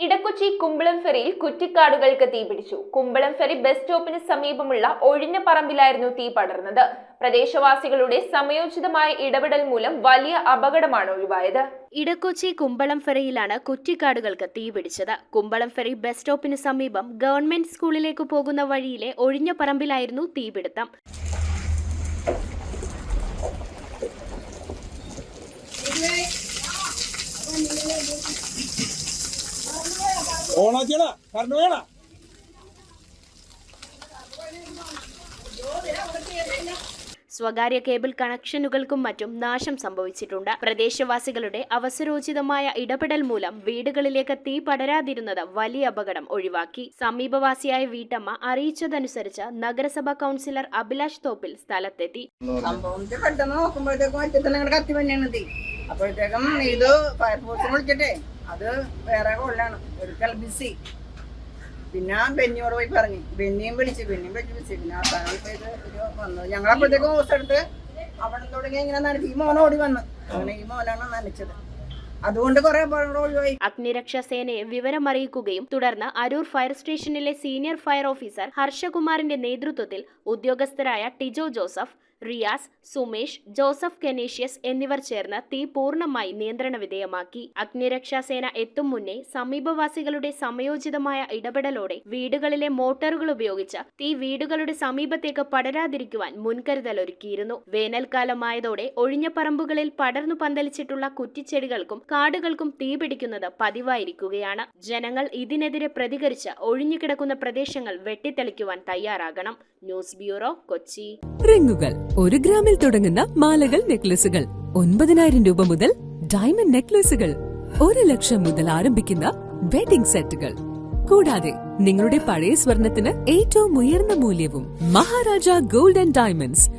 ഇടക്കൊച്ചി കുമ്പളം ഫെറിയിൽ കുറ്റിക്കാടുകൾക്ക് തീപിടിച്ചു. കുമ്പളം ferry bus സ്റ്റോപ്പിന് സമീപമുള്ള ഒഴിഞ്ഞ പറമ്പിലായിരുന്നു തീ പടർന്നത്. പ്രദേശവാസികളുടെ സമയോചിതമായ ഇടപെടൽ മൂലം വലിയ അപകടമാണ് ഒഴിവായത്. ഇടക്കൊച്ചി കുമ്പളം ഫെറിയിലാണ് കുറ്റിക്കാടുകൾക്ക് തീപിടിച്ചത്. കുമ്പളം ഫെറി ബസ് സ്റ്റോപ്പിന് സമീപം ഗവൺമെന്റ് സ്കൂളിലേക്ക് പോകുന്ന വഴിയിലെ ഒഴിഞ്ഞ പറമ്പിലായിരുന്നു തീപിടുത്തം. സ്വകാര്യ കേബിൾ കണക്ഷനുകൾക്കും മറ്റും നാശം സംഭവിച്ചിട്ടുണ്ട്. പ്രദേശവാസികളുടെ അവസരോചിതമായ ഇടപെടൽ മൂലം വീടുകളിലേക്ക് തീ പടരാതിരുന്നത് വലിയ അപകടം ഒഴിവാക്കി. സമീപവാസിയായ വീട്ടമ്മ അറിയിച്ചതനുസരിച്ച് നഗരസഭാ കൗൺസിലർ അഭിലാഷ് തോപ്പിൽ സ്ഥലത്തെത്തി. അപ്പോഴത്തേക്കും ഇത് ഫയർഫോഴ്സിനെ വിളിച്ചിട്ടേ അത് വേറെ കൊള്ളാണ് ഒരിക്കൽ ബിസി. പിന്നെ ബെന്നിയോട് പോയി പറഞ്ഞു, ബെന്നിയും വിളിച്ചു പിന്നെ അവസാനം ഇപ്പൊ ഇത് വന്നു. ഞങ്ങളപ്പോഴത്തേക്കും ഹോസ് എടുത്ത് അവിടെ തുടങ്ങി ഇങ്ങനെ നനച്ച് ഈ മോൻ ഓടി വന്നു. അങ്ങനെ ഈ മോനാണ് നനച്ചത്. അതുകൊണ്ട് കുറെ ഒഴിവായി. അഗ്നിരക്ഷാ സേനയെ വിവരമറിയിക്കുകയും തുടർന്ന് അരൂർ ഫയർ സ്റ്റേഷനിലെ സീനിയർ ഫയർ ഓഫീസർ ഹർഷകുമാറിന്റെ നേതൃത്വത്തിൽ ഉദ്യോഗസ്ഥരായ ടിജോ ജോസഫ്, റിയാസ്, സുമേഷ്, ജോസഫ് കെനേഷ്യസ് എന്നിവർ ചേർന്ന് തീ പൂർണ്ണമായി നിയന്ത്രണ വിധേയമാക്കി. അഗ്നിരക്ഷാസേന എത്തും മുന്നേ സമീപവാസികളുടെ സമയോചിതമായ ഇടപെടലോടെ വീടുകളിലെ മോട്ടോറുകൾ ഉപയോഗിച്ച് തീ വീടുകളുടെ സമീപത്തേക്ക് പടരാതിരിക്കുവാൻ മുൻകരുതൽ ഒരുക്കിയിരുന്നു. വേനൽക്കാലമായതോടെ ഒഴിഞ്ഞ പറമ്പുകളിൽ പടർന്നു പന്തലിച്ചിട്ടുള്ള കുറ്റിച്ചെടികൾക്കും കാടുകൾക്കും തീപിടിക്കുന്നത് പതിവായിരിക്കുകയാണ്. ജനങ്ങൾ ഇതിനെതിരെ പ്രതികരിച്ച് ഒഴിഞ്ഞുകിടക്കുന്ന പ്രദേശങ്ങൾ വെട്ടിത്തെളിക്കുവാൻ തയ്യാറാകണം. News bureau, Kochi. റിങ്ങുകൾ 1 ഗ്രാമിൽ തുടങ്ങുന്ന മാലകൾ, നെക്ലസുകൾ 9,000 രൂപ മുതൽ ഡയമണ്ട് നെക്ലസുകൾ 1 ലക്ഷം മുതൽ ആരംഭിക്കുന്ന വെഡിംഗ് സെറ്റുകൾ. കൂടാതെ നിങ്ങളുടെ പഴയ സ്വർണത്തിന് ഏറ്റവും ഉയർന്ന മൂല്യവും. Maharaja gold and diamonds,